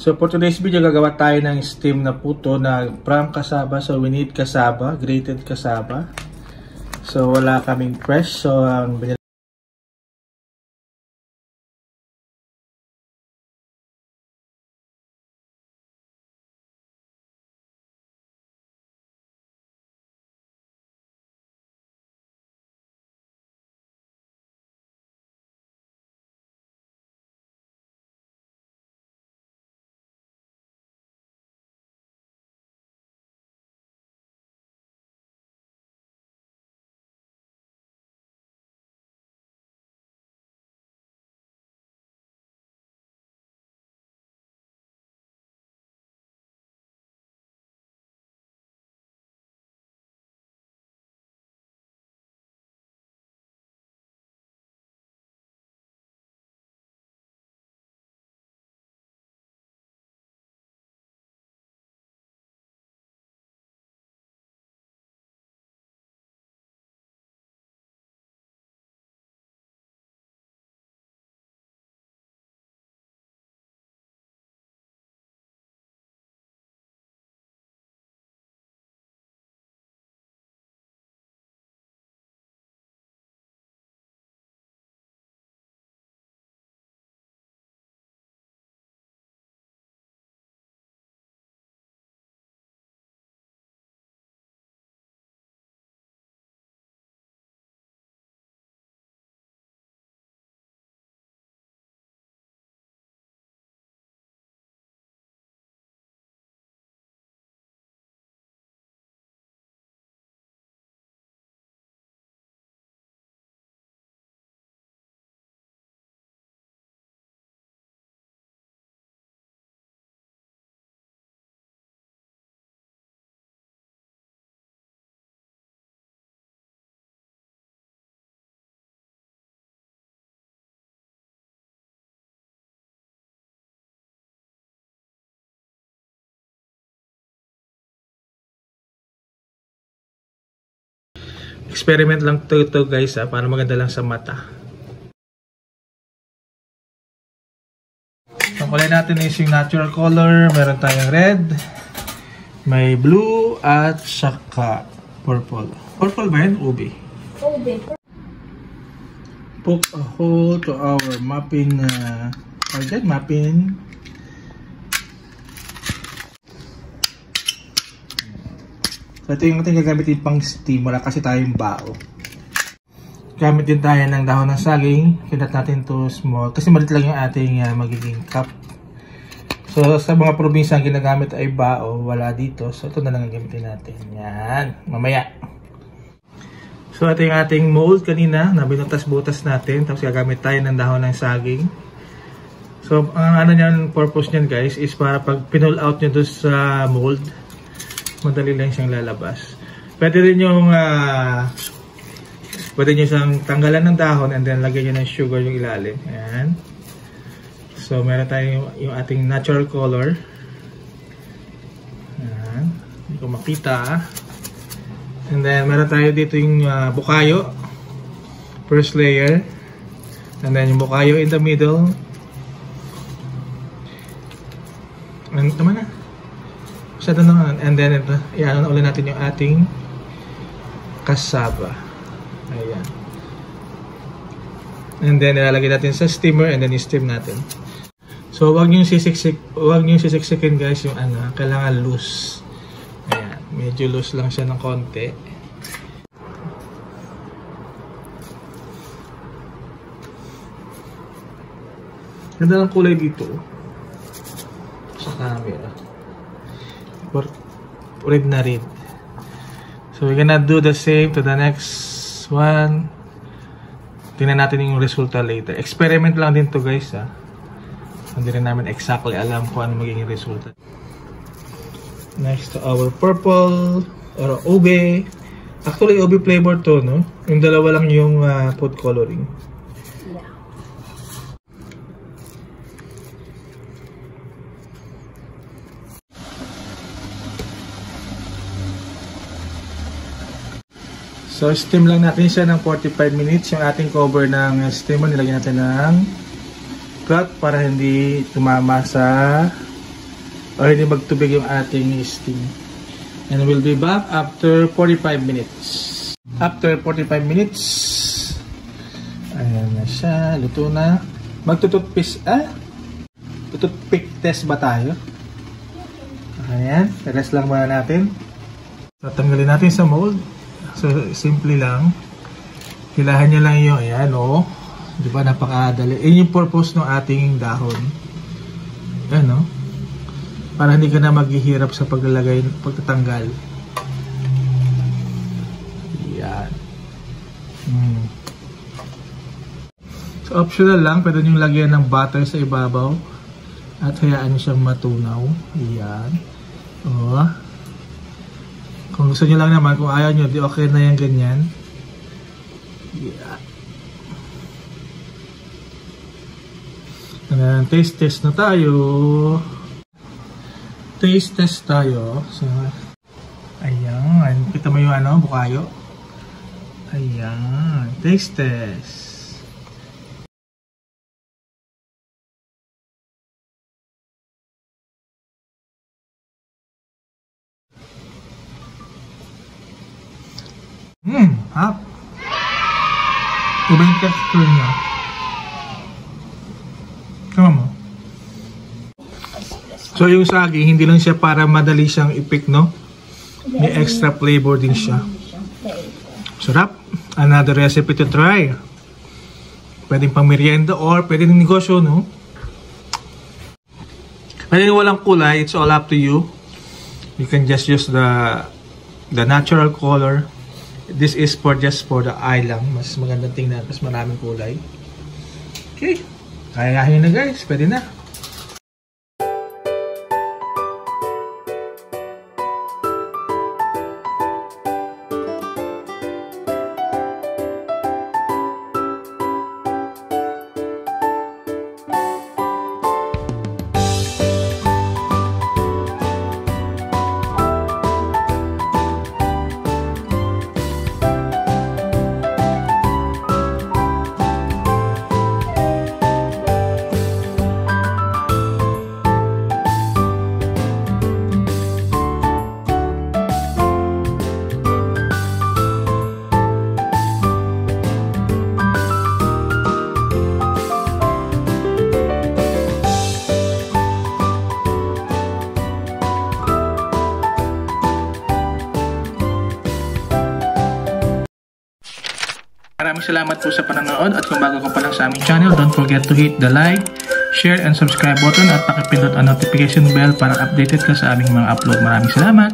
So for today's video, gagawa tayo ng steam na puto na from cassava. So we need cassava, grated cassava. So wala kaming fresh. So experiment lang to guys para maganda lang sa mata. Ang kulay natin is yung natural color. Meron tayong red, may blue, at saka purple. Purple ba yun? Ube. Poke a hole to our mapping mapping. So ito yung ating gagamitin pang steam. Wala kasi tayong bao. Gamit din tayo ng dahon ng saging. Kinat natin to small. Kasi malit lang yung ating magiging cup. So sa mga probinsya ang ginagamit ay bao. Wala dito. So ito na lang ang gamitin natin. Yan. Mamaya. So ito yung ating mold kanina. Nabinutas-butas natin. Tapos gagamit tayo ng dahon ng saging. So ang purpose niyan guys is para pag pinull out nyo doon sa mold, madali lang siyang lalabas. Pwede rin yung pwede nyo siyang tanggalan ng dahon and then lagyan nyo ng sugar yung ilalim. Ayan. So meron tayo yung ating natural color. Ayan. Hindi ko makita. And then meron tayo dito yung bukayo. First layer. And then yung bukayo in the middle. And tama na. And then ito, i-ano ulit natin yung ating cassava. Ayan. And then ilalagay natin sa steamer and then i-steam natin. So wag niyo sisiksikin guys yung kailangan loose. Ayan, medyo loose lang siya ng konti. Ganda ng kulay dito sa camera. Red na red. So we're gonna do the same to the next one. Tingnan natin yung resulta later. Experiment lang din to guys Hindi rin namin exactly alam kung ano magiging resulta. Next to our purple or ube. Actually ube flavor to, no? Yung dalawa lang yung food coloring. So, steam lang natin siya ng 45 minutes. Yung ating cover ng steamer, nilagyan natin ng cloth para hindi tumama sa already magtubig yung ating steam. And we'll be back after 45 minutes. After 45 minutes, ayan na siya, luto na. Tututpick test ba tayo? Ayan, rest lang muna natin. Tatanggalin natin sa mold. So, simple lang. Hilahan nyo lang yung, ayan o. Di ba, napakadali. Yun yung purpose ng ating dahon. Ayan o. Para hindi ka na maghihirap sa pagtatanggal. Yan. So, optional lang. Pwede nyo lagyan ng butter sa ibabaw. At hayaan nyo siyang matunaw. Yan. O. Kung gusto nyo lang naman, kung ayaw nyo, di okay na yan ganyan. Yan. Taste test na tayo. Taste test tayo. So, ayan. Kita mo yung ano, bukayo. Ayan. Taste test. Hap. Iba yung texture niya. Tama mo. So yung saging, hindi lang siya para madali siyang i-pick, no? May extra flavor din siya. Sarap. Another recipe to try. Pwedeng pang merienda or pwedeng negosyo, no? Pwedeng walang kulay. It's all up to you. You can just use the natural color. This is just for the eye lang. Mas magandang tingnan. Mas maraming kulay. Okay. Kaya na guys. Pwede na. Maraming salamat po sa panonood at kung bago ka pa lang sa aming channel, don't forget to hit the like, share, and subscribe button at pakipindot ang notification bell para updated ka sa aming mga upload. Maraming salamat!